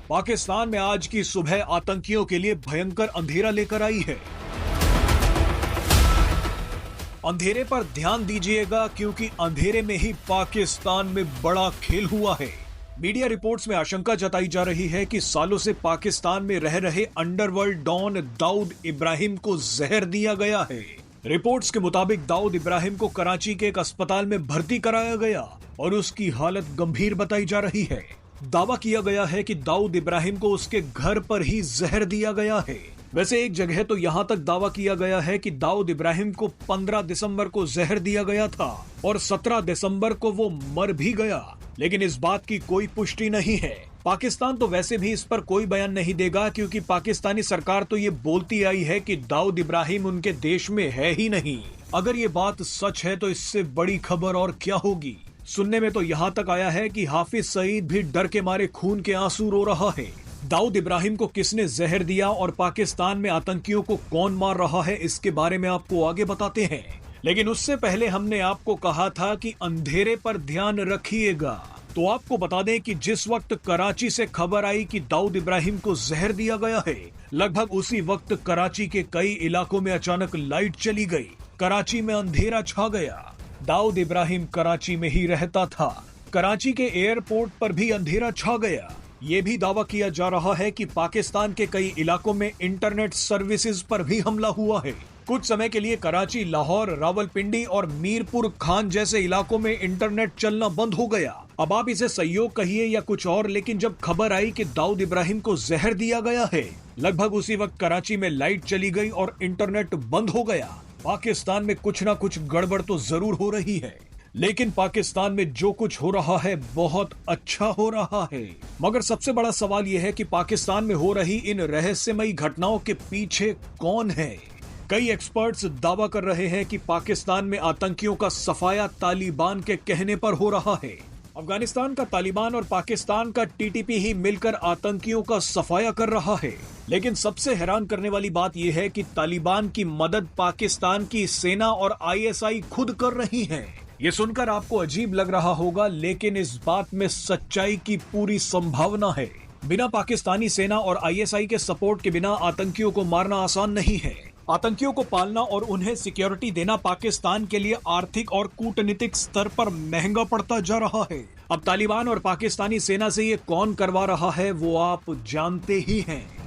पाकिस्तान में आज की सुबह आतंकियों के लिए भयंकर अंधेरा लेकर आई है। अंधेरे पर ध्यान दीजिएगा क्योंकि अंधेरे में ही पाकिस्तान में बड़ा खेल हुआ है। मीडिया रिपोर्ट्स में आशंका जताई जा रही है कि सालों से पाकिस्तान में रह रहे अंडरवर्ल्ड डॉन दाऊद इब्राहिम को जहर दिया गया है। रिपोर्ट्स के मुताबिक दाऊद इब्राहिम को कराची के एक अस्पताल में भर्ती कराया गया और उसकी हालत गंभीर बताई जा रही है। दावा किया गया है कि दाऊद इब्राहिम को उसके घर पर ही जहर दिया गया है। वैसे एक जगह तो यहां तक दावा किया गया है कि दाऊद इब्राहिम को 15 दिसंबर को जहर दिया गया था और 17 दिसंबर को वो मर भी गया, लेकिन इस बात की कोई पुष्टि नहीं है। पाकिस्तान तो वैसे भी इस पर कोई बयान नहीं देगा क्योंकि पाकिस्तानी सरकार तो ये बोलती आई है कि दाऊद इब्राहिम उनके देश में है ही नहीं। अगर ये बात सच है तो इससे बड़ी खबर और क्या होगी। सुनने में तो यहाँ तक आया है कि हाफिज सईद भी डर के मारे खून के आंसू रो रहा है। दाऊद इब्राहिम को किसने जहर दिया और पाकिस्तान में आतंकियों को कौन मार रहा है, इसके बारे में आपको आगे बताते हैं, लेकिन उससे पहले हमने आपको कहा था कि अंधेरे पर ध्यान रखिएगा। तो आपको बता दें कि जिस वक्त कराची से खबर आई कि दाऊद इब्राहिम को जहर दिया गया है, लगभग उसी वक्त कराची के कई इलाकों में अचानक लाइट चली गई। कराची में अंधेरा छा गया। दाऊद इब्राहिम कराची में ही रहता था। कराची के एयरपोर्ट पर भी अंधेरा छा गया। ये भी दावा किया जा रहा है कि पाकिस्तान के कई इलाकों में इंटरनेट सर्विसेज पर भी हमला हुआ है। कुछ समय के लिए कराची, लाहौर, रावलपिंडी और मीरपुर खान जैसे इलाकों में इंटरनेट चलना बंद हो गया। अब आप इसे सहयोग कहिए या कुछ और, लेकिन जब खबर आई कि दाऊद इब्राहिम को जहर दिया गया है, लगभग उसी वक्त कराची में लाइट चली गई और इंटरनेट बंद हो गया। पाकिस्तान में कुछ ना कुछ गड़बड़ तो जरूर हो रही है, लेकिन पाकिस्तान में जो कुछ हो रहा है बहुत अच्छा हो रहा है। मगर सबसे बड़ा सवाल यह है कि पाकिस्तान में हो रही इन रहस्यमयी घटनाओं के पीछे कौन है। कई एक्सपर्ट्स दावा कर रहे हैं कि पाकिस्तान में आतंकियों का सफाया तालिबान के कहने पर हो रहा है। अफगानिस्तान का तालिबान और पाकिस्तान का टीटीपी ही मिलकर आतंकियों का सफाया कर रहा है। लेकिन सबसे हैरान करने वाली बात यह है कि तालिबान की मदद पाकिस्तान की सेना और आईएसआई खुद कर रही है। ये सुनकर आपको अजीब लग रहा होगा, लेकिन इस बात में सच्चाई की पूरी संभावना है। बिना पाकिस्तानी सेना और आईएसआई के सपोर्ट के बिना आतंकियों को मारना आसान नहीं है। आतंकियों को पालना और उन्हें सिक्योरिटी देना पाकिस्तान के लिए आर्थिक और कूटनीतिक स्तर पर महंगा पड़ता जा रहा है। अब तालिबान और पाकिस्तानी सेना से ये कौन करवा रहा है वो आप जानते ही हैं।